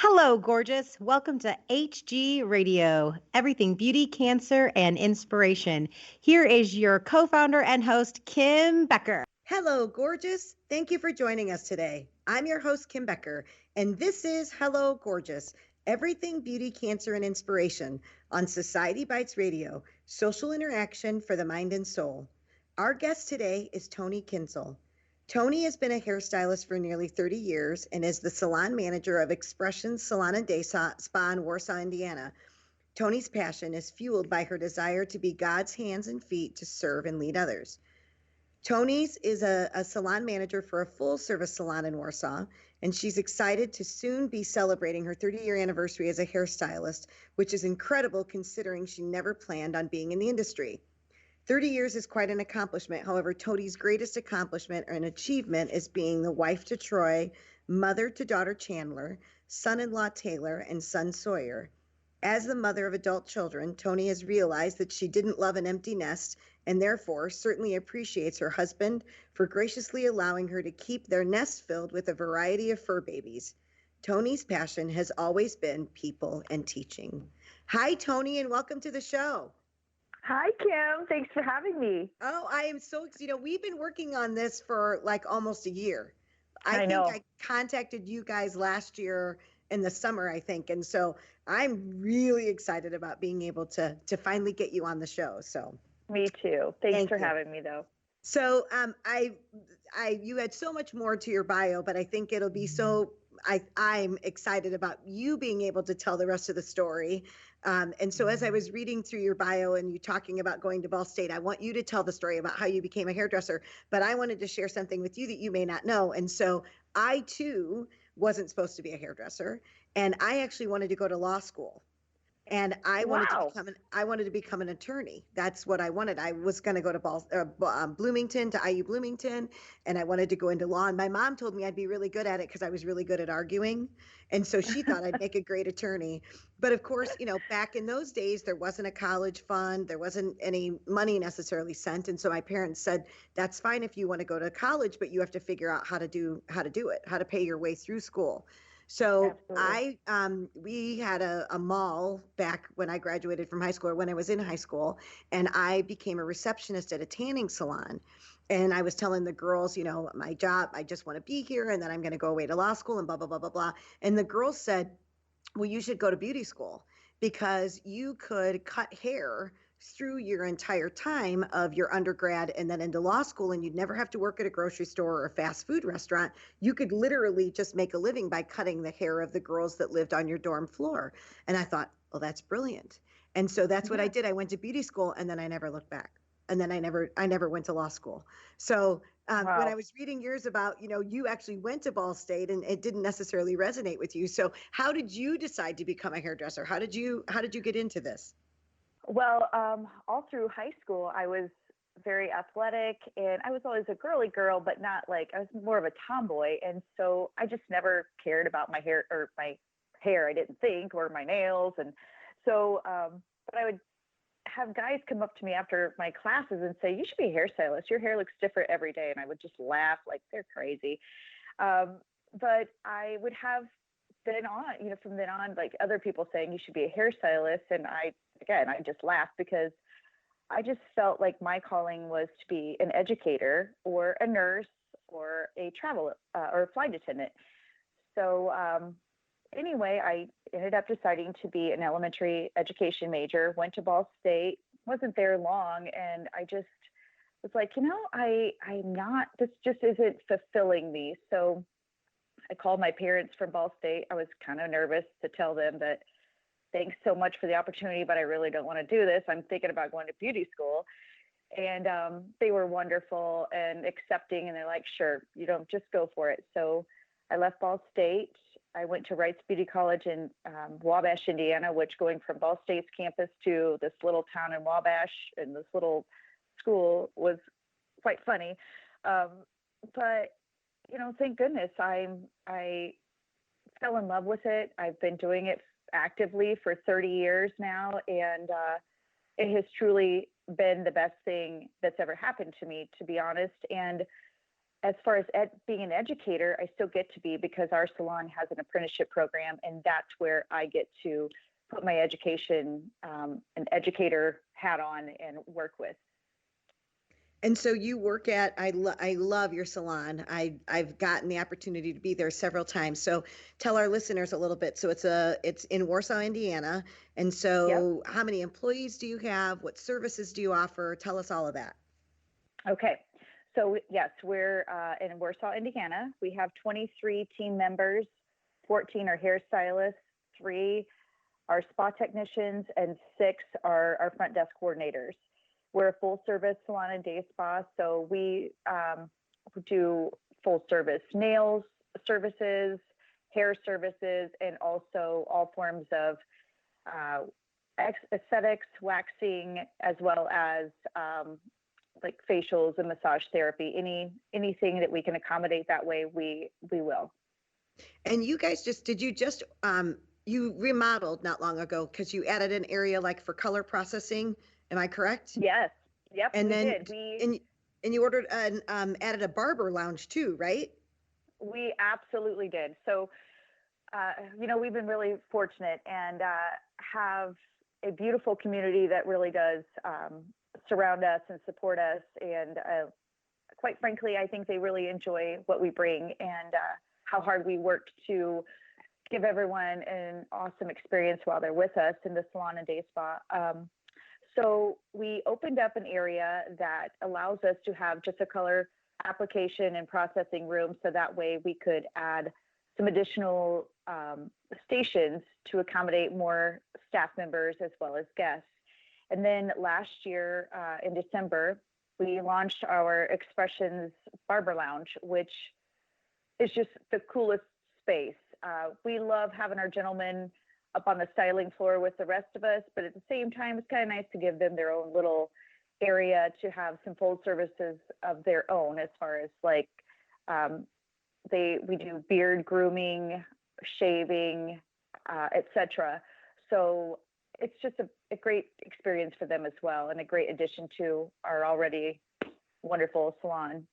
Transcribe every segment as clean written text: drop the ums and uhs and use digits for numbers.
Hello, gorgeous. Welcome to HG Radio, everything beauty, cancer, and inspiration. Here is your co founder and host, Kim Becker. Hello, gorgeous. Thank you for joining us today. I'm your host, Kim Becker, and this is Hello, Gorgeous, everything beauty, cancer, and inspiration on Society Bites Radio, social interaction for the mind and soul. Our guest today is Tony Kintzel. Tony has been a hairstylist for nearly 30 years and is the salon manager of Expressions Salon Day Spa in Warsaw, Indiana. Tony's passion is fueled by her desire to be God's hands and feet to serve and lead others. Tony's is a salon manager for a full service salon in Warsaw, and she's excited to soon be celebrating her 30-year anniversary as a hairstylist, which is incredible considering she never planned on being in the industry. 30 years is quite an accomplishment. However, Tony's greatest accomplishment and achievement is being the wife to Troy, mother to daughter Chandler, son-in-law Taylor, and son Sawyer. As the mother of adult children, Tony has realized that she didn't love an empty nest and therefore certainly appreciates her husband for graciously allowing her to keep their nest filled with a variety of fur babies. Tony's passion has always been people and teaching. Hi, Tony, and welcome to the show. Hi, Kim. Thanks for having me. Oh, I am so excited. We've been working on this for like almost a year. I know. I contacted you guys last year in the summer, I think. And so I'm really excited about being able to finally get you on the show. So me too. Thanks for you. having me, though. So you had so much more to your bio, but I think it'll be I'm excited about you being able to tell the rest of the story. And so as I was reading through your bio and you talking about going to Ball State, I want you to tell the story about how you became a hairdresser, but I wanted to share something with you that you may not know. And so I too wasn't supposed to be a hairdresser, and I actually wanted to go to law school. And I wanted to become an attorney. That's what I wanted. I was going to go to Bloomington, to IU Bloomington, and I wanted to go into law. And my mom told me I'd be really good at it because I was really good at arguing. And so she thought I'd make a great attorney. But of course, back in those days, there wasn't a college fund. There wasn't any money necessarily sent. And so my parents said, that's fine if you want to go to college, but you have to figure out how to do it, how to pay your way through school. So we had a mall back when I graduated from high school, or when I was in high school, and I became a receptionist at a tanning salon. And I was telling the girls, my job, I just want to be here, and then I'm going to go away to law school and blah, blah, blah, blah, blah. And the girls said, well, you should go to beauty school because you could cut hair through your entire time of your undergrad and then into law school, and you'd never have to work at a grocery store or a fast food restaurant. You could literally just make a living by cutting the hair of the girls that lived on your dorm floor. And I thought, well, that's brilliant. And so that's what I did. I went to beauty school, and then I never looked back. And then I never went to law school. So when I was reading yours about, you actually went to Ball State and it didn't necessarily resonate with you. So how did you decide to become a hairdresser? How did you get into this? Well, all through high school, I was very athletic, and I was always a girly girl, but not like, I was more of a tomboy. And so I just never cared about my hair, I didn't think, or my nails. And so, but I would have guys come up to me after my classes and say, you should be a hairstylist. Your hair looks different every day. And I would just laugh like they're crazy. But I would have from then on, like other people saying you should be a hairstylist. And I just laughed because I just felt like my calling was to be an educator or a nurse or a travel or a flight attendant. So anyway, I ended up deciding to be an elementary education major, went to Ball State, wasn't there long. And I just was like, this just isn't fulfilling me. So I called my parents from Ball State. I was kind of nervous to tell them that thanks so much for the opportunity, but I really don't want to do this. I'm thinking about going to beauty school. And they were wonderful and accepting. And they're like, sure, just go for it. So I left Ball State. I went to Wright's Beauty College in Wabash, Indiana, which going from Ball State's campus to this little town in Wabash and this little school was quite funny. But thank goodness I fell in love with it. I've been doing it actively for 30 years now, and it has truly been the best thing that's ever happened to me, to be honest. And as far as being an educator, I still get to be, because our salon has an apprenticeship program, and that's where I get to put my education, an educator hat on and work with. And so you work at, I love your salon. I've gotten the opportunity to be there several times. So tell our listeners a little bit. So it's in Warsaw, Indiana. And Yep. so how many employees do you have? What services do you offer? Tell us all of that. Okay. So yes, we're in Warsaw, Indiana. We have 23 team members, 14 are hairstylists, 3 are spa technicians, and 6 are our front desk coordinators. We're a full service salon and day spa. So we do full service nails services, hair services, and also all forms of aesthetics, waxing, as well as like facials and massage therapy. Anything that we can accommodate that way, we will. And you guys you remodeled not long ago because you added an area like for color processing. Am I correct? Yes. Yep. And we then did. and you ordered added a barber lounge too, right? We absolutely did. So, we've been really fortunate and have a beautiful community that really does surround us and support us. And quite frankly, I think they really enjoy what we bring and how hard we work to give everyone an awesome experience while they're with us in the salon and day spa. So we opened up an area that allows us to have just a color application and processing room. So that way we could add some additional stations to accommodate more staff members as well as guests. And then last year in December, we launched our Expressions Barber Lounge, which is just the coolest space. We love having our gentlemen up on the styling floor with the rest of us, but at the same time, it's kind of nice to give them their own little area to have some full services of their own, as far as like we do beard grooming, shaving, etc. So it's just a great experience for them as well, and a great addition to our already wonderful salon.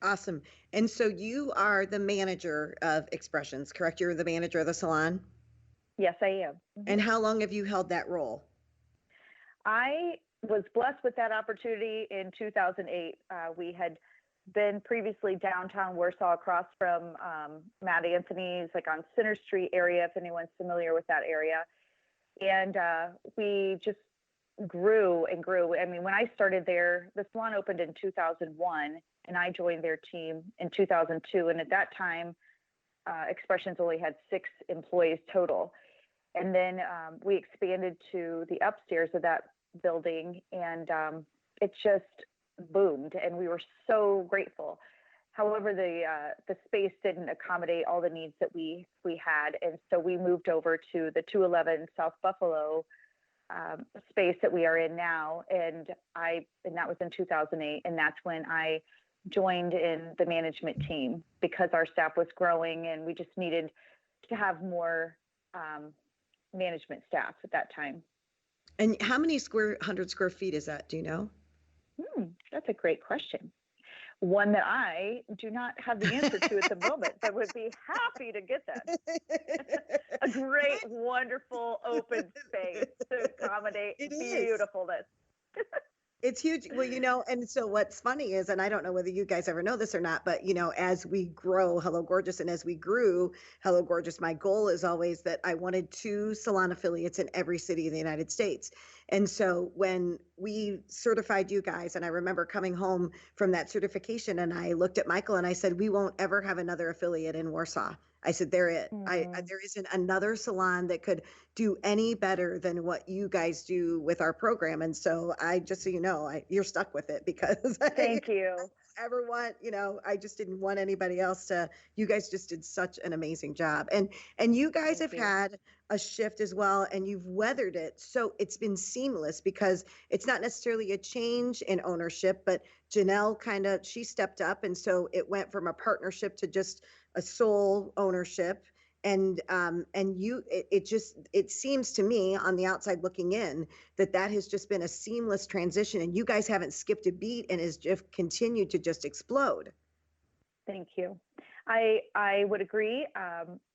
Awesome. And so you are the manager of Expressions, correct? You're the manager of the salon? Yes, I am. Mm-hmm. And how long have you held that role? I was blessed with that opportunity in 2008. We had been previously downtown Warsaw, across from Matt Anthony's, like on Center Street area, if anyone's familiar with that area. And we just grew and grew. I mean, when I started there, the salon opened in 2001, and I joined their team in 2002. And at that time, Expressions only had 6 employees total. And then we expanded to the upstairs of that building, and it just boomed, and we were so grateful. However, the space didn't accommodate all the needs that we had, and so we moved over to the 211 South Buffalo space that we are in now, and that was in 2008, and that's when I joined in the management team, because our staff was growing and we just needed to have more management staff at that time. And how many 100 square feet is that? Do you know? That's a great question. One that I do not have the answer to at the moment, but would be happy to get that. A great, wonderful open space to accommodate beautifulness. It's huge. Well, and so what's funny is, and I don't know whether you guys ever know this or not, but, as we grow Hello Gorgeous, and as we grew Hello Gorgeous, my goal is always that I wanted 2 salon affiliates in every city in the United States. And so when we certified you guys, and I remember coming home from that certification, and I looked at Michael and I said, we won't ever have another affiliate in Warsaw. I said, there isn't another salon that could do any better than what you guys do with our program. And so just so you know, you're stuck with it, because thank you. I just didn't want anybody else to. You guys just did such an amazing job. And you guys have had a shift as well, and you've weathered it. So it's been seamless, because it's not necessarily a change in ownership, but Janelle she stepped up. And so it went from a partnership to just a sole ownership. And it seems to me on the outside looking in that has just been a seamless transition, and you guys haven't skipped a beat, and has just continued to just explode. Thank you. I would agree.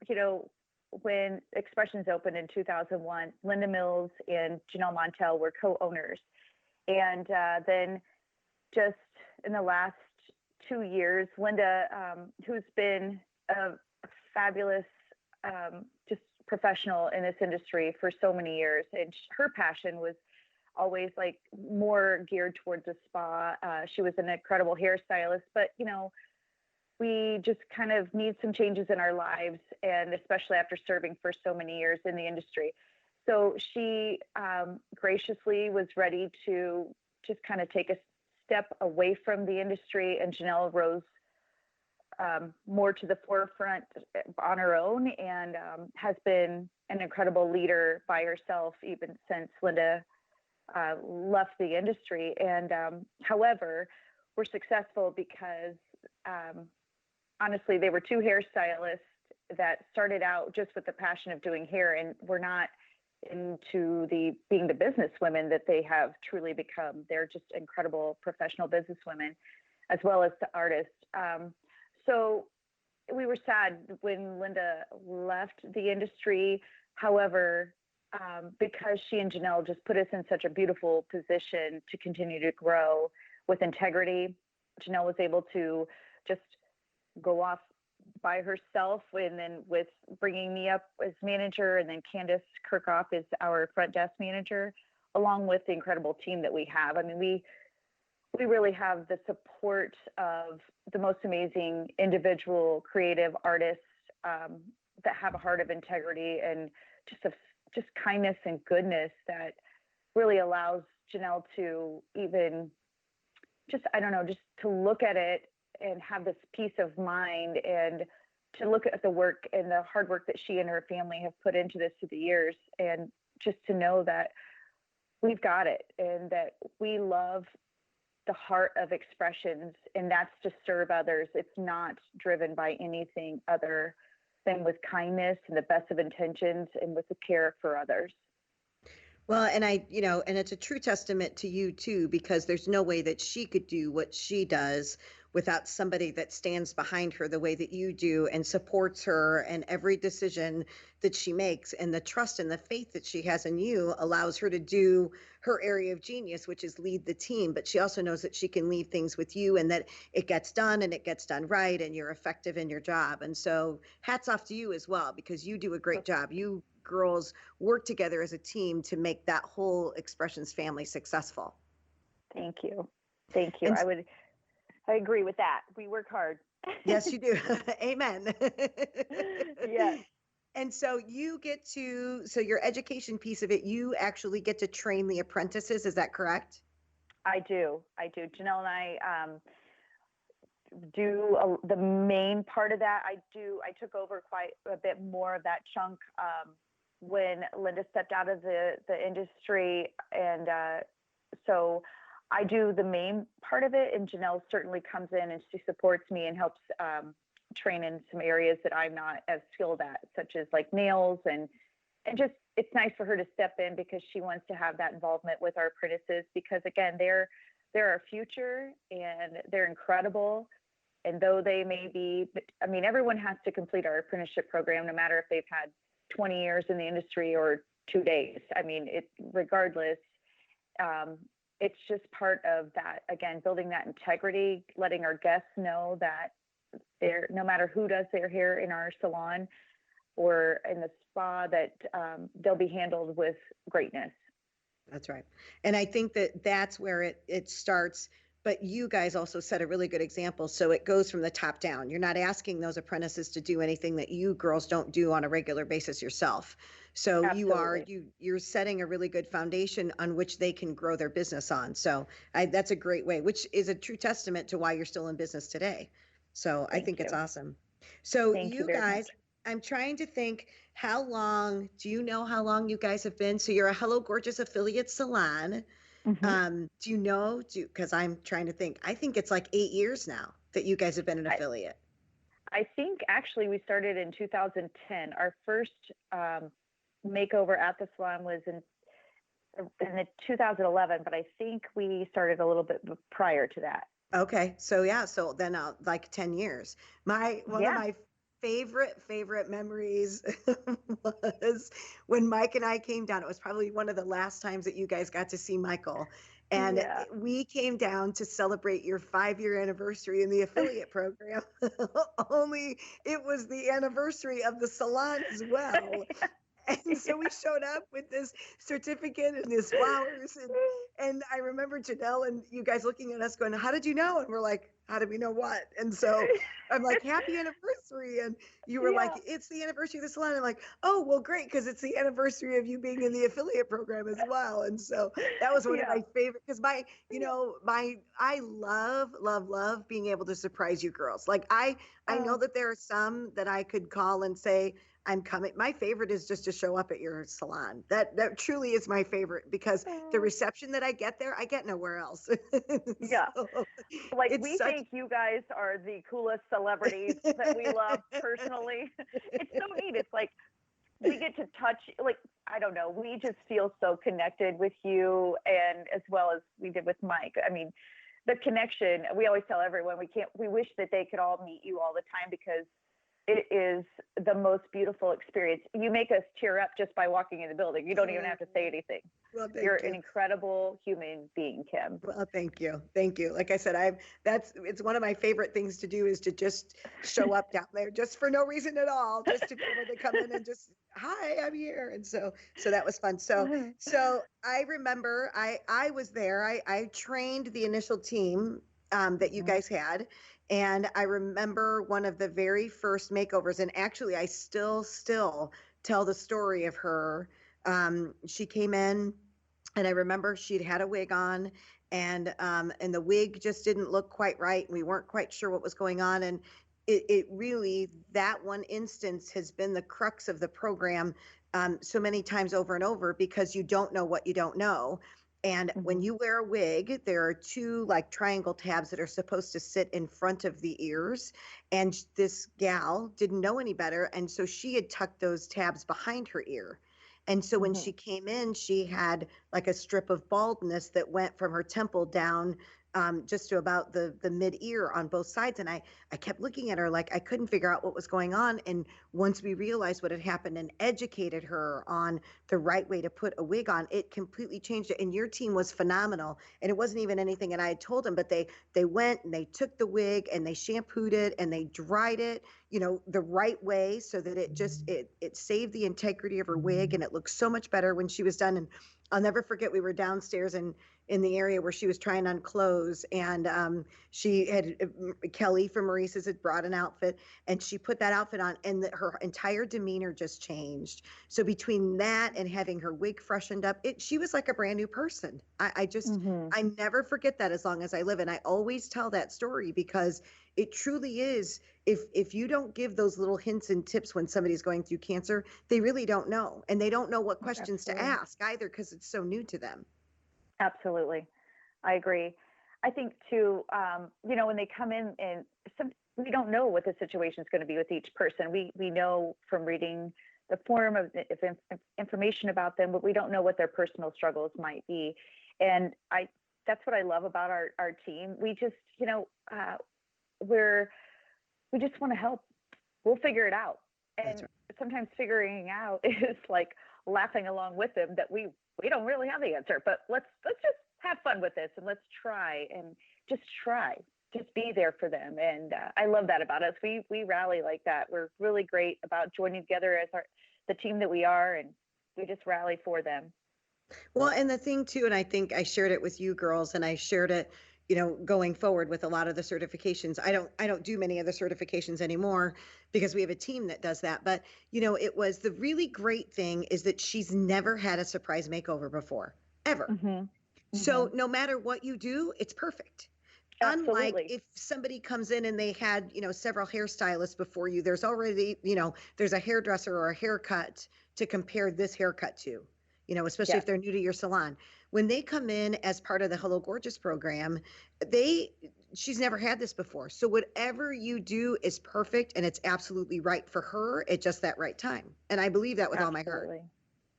You know, when Expressions opened in 2001, Linda Mills and Janelle Montel were co-owners. And then just in the last 2 years, Linda, who's been a fabulous just professional in this industry for so many years, and her passion was always like more geared towards a spa. She was an incredible hairstylist, but you know, we just kind of need some changes in our lives, and especially after serving for so many years in the industry. So she graciously was ready to just kind of take a step away from the industry, and Janelle rose more to the forefront on her own, and has been an incredible leader by herself even since Linda left the industry. And however, we're successful because honestly, they were two hairstylists that started out just with the passion of doing hair, and were not into being the business women that they have truly become. They're just incredible professional business women, as well as the artists. So we were sad when Linda left the industry. However, because she and Janelle just put us in such a beautiful position to continue to grow with integrity, Janelle was able to just go off by herself, and then with bringing me up as manager, and then Candace Kirkhoff is our front desk manager, along with the incredible team that we have. I mean, we really have the support of the most amazing individual creative artists that have a heart of integrity and just kindness and goodness that really allows Janelle to even just, I don't know, just to look at it and have this peace of mind, and to look at the work and the hard work that she and her family have put into this through the years, and just to know that we've got it, and that we love the heart of Expressions, and that's to serve others. It's not driven by anything other than with kindness and the best of intentions, and with the care for others. Well, and and it's a true testament to you too, because there's no way that she could do what she does without somebody that stands behind her the way that you do, and supports her and every decision that she makes. And the trust and the faith that she has in you allows her to do her area of genius, which is lead the team. But she also knows that she can leave things with you, and that it gets done, and it gets done right, and you're effective in your job. And so hats off to you as well, because you do a great job. You girls work together as a team to make that whole Expressions family successful. Thank you. Thank you. And I agree with that. We work hard. Yes, you do. Amen. Yes. And so so your education piece of it, you actually get to train the apprentices. Is that correct? I do. Janelle and I do the main part of that. I took over quite a bit more of that chunk when Linda stepped out of the industry. And so I do the main part of it, and Janelle certainly comes in and she supports me and helps train in some areas that I'm not as skilled at, such as like nails, and just, it's nice for her to step in, because she wants to have that involvement with our apprentices, because again, they're our future, and they're incredible. And though they may be, I mean, everyone has to complete our apprenticeship program, no matter if they've had 20 years in the industry or 2 days. I mean, regardless, it's just part of that, again, building that integrity, letting our guests know that no matter who does their hair in our salon or in the spa, that they'll be handled with greatness. That's right. And I think that that's where it starts. But you guys also set a really good example. So it goes from the top down. You're not asking those apprentices to do anything that you girls don't do on a regular basis yourself. So Absolutely. you're setting a really good foundation on which they can grow their business on. So that's a great way, which is a true testament to why you're still in business today. So I think it's awesome. So Thank you you very guys, much. I'm trying to think, do you know how long you guys have been? So you're a Hello Gorgeous affiliate salon. Mm-hmm. Do you know, because I'm trying to think, I think it's like 8 years now that you guys have been an affiliate. I think actually we started in 2010. Our first makeover at the salon was in the 2011, but I think we started a little bit prior to that. Okay. So yeah, so then like 10 years. One of Yeah. my favorite memories was when Mike and I came down. It was probably one of the last times that you guys got to see Michael. And Yeah. we came down to celebrate your 5-year anniversary in the affiliate program. Only it was the anniversary of the salon as well. And so we showed up with this certificate and these flowers, and I remember Janelle and you guys looking at us going, "How did you know?" And we're like, "How did we know what?" And so I'm like, "Happy anniversary!" And you were like, Yeah. "It's the anniversary of the salon." I'm like, "Oh, well, great, because it's the anniversary of you being in the affiliate program as well." And so that was one of Yeah. my favorite, because I love being able to surprise you girls. Like I know Oh, that there are some that I could call and say, I'm coming. My favorite is just to show up at your salon. That truly is my favorite, because the oh, reception that I get there, I get nowhere else. yeah. So Like it's we such. think you guys are the coolest celebrities that we love personally. It's so neat. It's like we get to touch, like, I don't know, we just feel so connected with you, and as well as we did with Mike. I mean, the connection, we always tell everyone we wish that they could all meet you all the time, because it is the most beautiful experience. You make us tear up just by walking in the building. You don't even have to say anything. Well, You're thank an you. incredible human being, Kim. Well, thank you. Thank you. Like I said, it's one of my favorite things to do, is to just show up down there just for no reason at all, just to be able to come in and just, hi, I'm here. And so that was fun. So I remember I was there. I trained the initial team that you Mhm. guys had. And I remember one of the very first makeovers, and actually I still tell the story of her. She came in, and I remember she'd had a wig on, and the wig just didn't look quite right. We weren't quite sure what was going on, and it really, that one instance has been the crux of the program, so many times over and over, because you don't know what you don't know. And when Mhm. you wear a wig, there are two like triangle tabs that are supposed to sit in front of the ears. And this gal didn't know any better. And so she had tucked those tabs behind her ear. And so when she Mhm. came in, she had like a strip of baldness that went from her temple down, just to about the mid ear on both sides. And I kept looking at her like I couldn't figure out what was going on. And once we realized what had happened and educated her on the right way to put a wig on, it completely changed it. And your team was phenomenal. And it wasn't even anything that I had told them, but they went and they took the wig and they shampooed it and they dried it, the right way, so that it saved the integrity of her wig, and it looked so much better when she was done. And I'll never forget, we were downstairs in the area where she was trying on clothes, and she had Kelly from Maurice's had brought an outfit, and she put that outfit on, and her entire demeanor just changed. So between that and having her wig freshened up, she was like a brand new person. Mhm. I never forget that as long as I live, and I always tell that story, because it truly is. If you don't give those little hints and tips when somebody's going through cancer, they really don't know, and they don't know what questions to Absolutely. ask either, because it's so new to them. Absolutely. I agree. I think too, when they come in, and we don't know what the situation is going to be with each person. We know from reading the form of information about them, but we don't know what their personal struggles might be. And that's what I love about our team. We just, we're we just want to help. We'll figure it out. That's And right. sometimes figuring out is like laughing along with them that we don't really have the answer, but let's just have fun with this, and let's try, and just try. Just be there for them. And I love that about us. We rally like that. We're really great about joining together as the team that we are, and we just rally for them. Well, and the thing too, and I think I shared it with you girls, and I shared it, going forward with a lot of the certifications. I don't do many of the certifications anymore, because we have a team that does that. But, it was the really great thing is that she's never had a surprise makeover before, ever. Mhm. So Mhm. no matter what you do, it's perfect. Unlike Absolutely. if somebody comes in and they had, several hairstylists before you, there's already, there's a hairdresser or a haircut to compare this haircut to, especially if Yes. they're new to your salon. When they come in as part of the Hello Gorgeous program, they she's never had this before. So whatever you do is perfect, and it's absolutely right for her at just that right time. And I believe that with all my heart. Absolutely.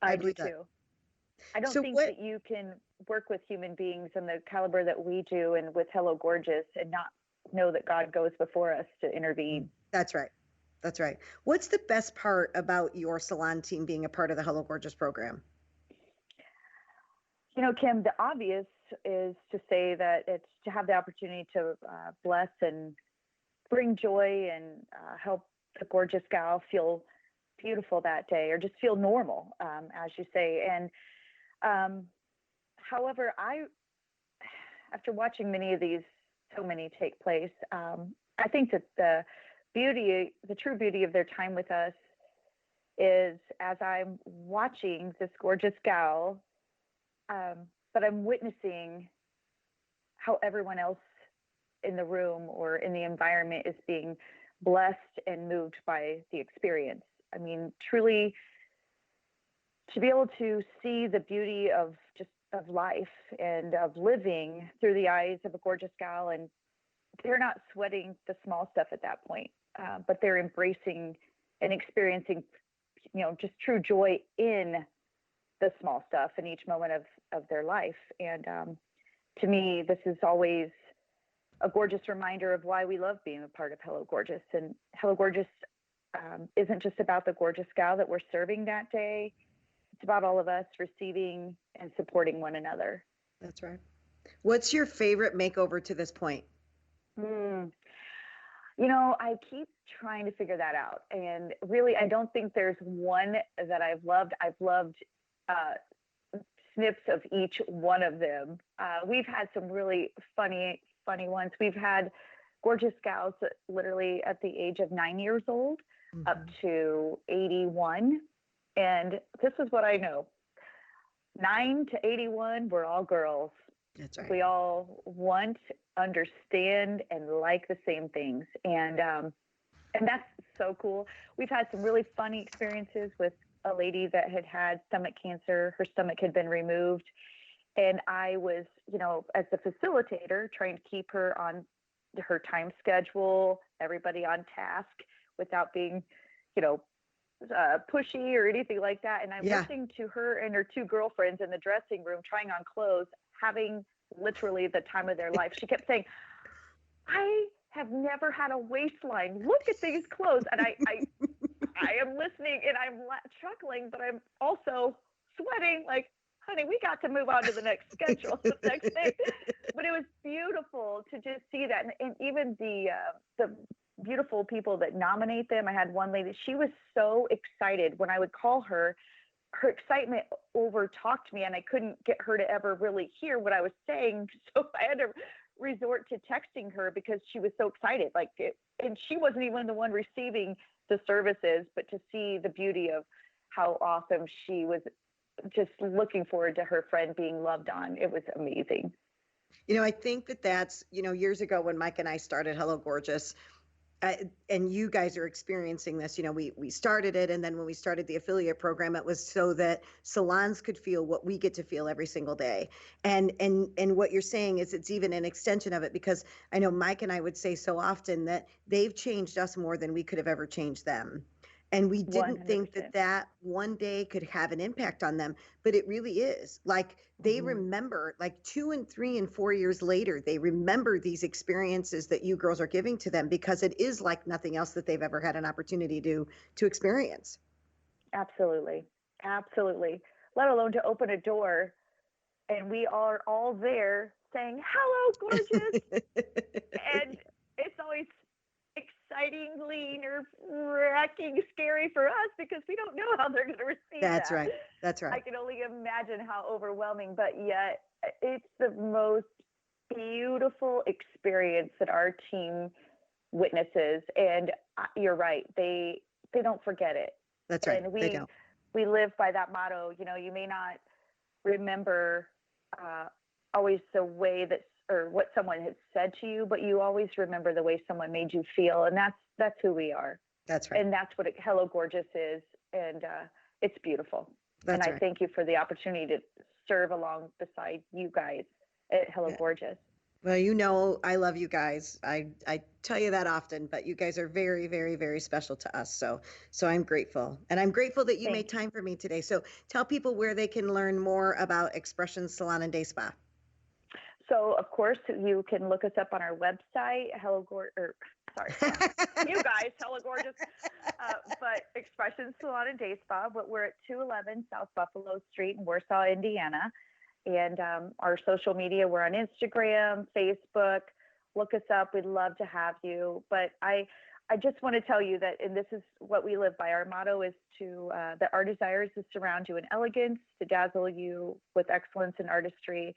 I I do believe that. too. I don't So think what? that you can work with human beings and the caliber that we do and with Hello Gorgeous and not know that God goes before us to intervene. That's right. That's right. What's the best part about your salon team being a part of the Hello Gorgeous program? Kim, the obvious is to say that it's to have the opportunity to bless and bring joy and help the gorgeous gal feel beautiful that day or just feel normal, as you say. And however, after watching many of these, so many take place, I think that the true beauty of their time with us is as I'm watching this gorgeous gal, but I'm witnessing how everyone else in the room or in the environment is being blessed and moved by the experience. I mean, truly, to be able to see the beauty of life and of living through the eyes of a gorgeous gal, and they're not sweating the small stuff at that point, but they're embracing and experiencing, just true joy in the small stuff in each moment of their life. And to me, this is always a gorgeous reminder of why we love being a part of Hello Gorgeous. And Hello Gorgeous isn't just about the gorgeous gal that we're serving that day. It's about all of us receiving and supporting one another. That's right. What's your favorite makeover to this point? I keep trying to figure that out. And really, I don't think there's one that I've loved. I've loved snips of each one of them. We've had some really funny ones. We've had gorgeous gals that literally at the age of 9 years old up to 81. And this is what I know. 9 to 81, we're all girls. That's right. We all want, understand, and like the same things. And that's so cool. We've had some really funny experiences with a lady that had stomach cancer. Her stomach had been removed. And I was, as the facilitator, trying to keep her on her time schedule, everybody on task without being, pushy or anything like that. And I'm listening to her and her two girlfriends in the dressing room trying on clothes, having literally the time of their life. She kept saying, I have never had a waistline. Look at these clothes. And I am listening and I'm chuckling, but I'm also sweating like, honey, we got to move on to the next schedule, the next thing. But it was beautiful to just see that. And even the beautiful people that nominate them. I had one lady, she was so excited when I would call her. Her excitement over talked me and I couldn't get her to ever really hear what I was saying. So I had to resort to texting her because she was so excited. And she wasn't even the one receiving the services, but to see the beauty of how awesome she was, just looking forward to her friend being loved on. It was amazing. I think that's, years ago when Mike and I started Hello Gorgeous, and you guys are experiencing this, we started it. And then when we started the affiliate program, it was so that salons could feel what we get to feel every single day. And what you're saying is it's even an extension of it, because I know Mike and I would say so often that they've changed us more than we could have ever changed them. And we didn't 100%. think that one day could have an impact on them, but it really is. Like they remember, like 2 and 3 and 4 years later, they remember these experiences that you girls are giving to them, because it is like nothing else that they've ever had an opportunity to experience. Absolutely. Let alone to open a door and we are all there saying, hello, gorgeous. And it's always excitingly nerve-wracking, scary for us because we don't know how they're going to receive That's that. right. That's right. I can only imagine how overwhelming, but yet it's the most beautiful experience that our team witnesses. And you're right. They don't forget it. That's right. And they don't. We live by that motto. You may not remember always the way that or what someone has said to you, but you always remember the way someone made you feel. And that's who we are. That's right. And that's what Hello Gorgeous is. And it's beautiful. That's and right. I thank you for the opportunity to serve along beside you guys at Hello Gorgeous. Well, I love you guys. I tell you that often, but you guys are very, very, very special to us. So I'm grateful. And I'm grateful that you made Thanks. time for me today. So tell people where they can learn more about Expressions Salon and Day Spa. So, of course, you can look us up on our website, sorry, you guys, Hello Gorgeous, but Expressions Salon and Day Spa, but we're at 211 South Buffalo Street in Warsaw, Indiana. And our social media, we're on Instagram, Facebook. Look us up. We'd love to have you. But I just want to tell you that, and this is what we live by. Our motto is that our desire is to surround you in elegance, to dazzle you with excellence and artistry,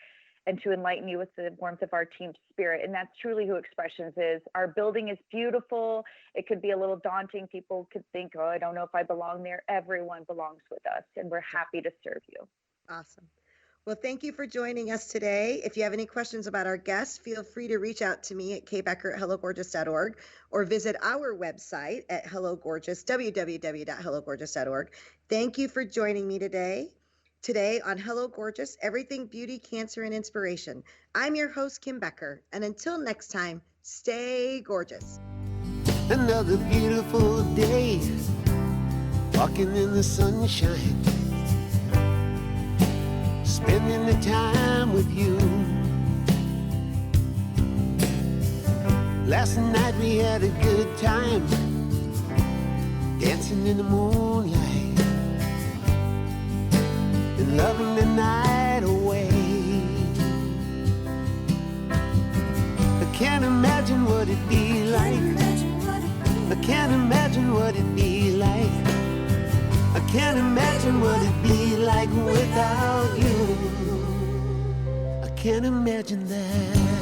and to enlighten you with the warmth of our team spirit. And that's truly who Expressions is. Our building is beautiful. It could be a little daunting. People could think, oh, I don't know if I belong there. Everyone belongs with us, and we're happy to serve you. Awesome. Well, thank you for joining us today. If you have any questions about our guests, feel free to reach out to me at kbecker@hellogorgeous.org or visit our website at www.hellogorgeous.org. Thank you for joining me today. Today on Hello Gorgeous, everything beauty, cancer, and inspiration. I'm your host, Kim Becker. And until next time, stay gorgeous. Another beautiful day, walking in the sunshine, spending the time with you. Last night we had a good time, dancing in the moonlight, and loving the night away. I can't imagine what it'd be like. I can't imagine what it'd be like. I can't imagine what it'd be like without you. I can't imagine that.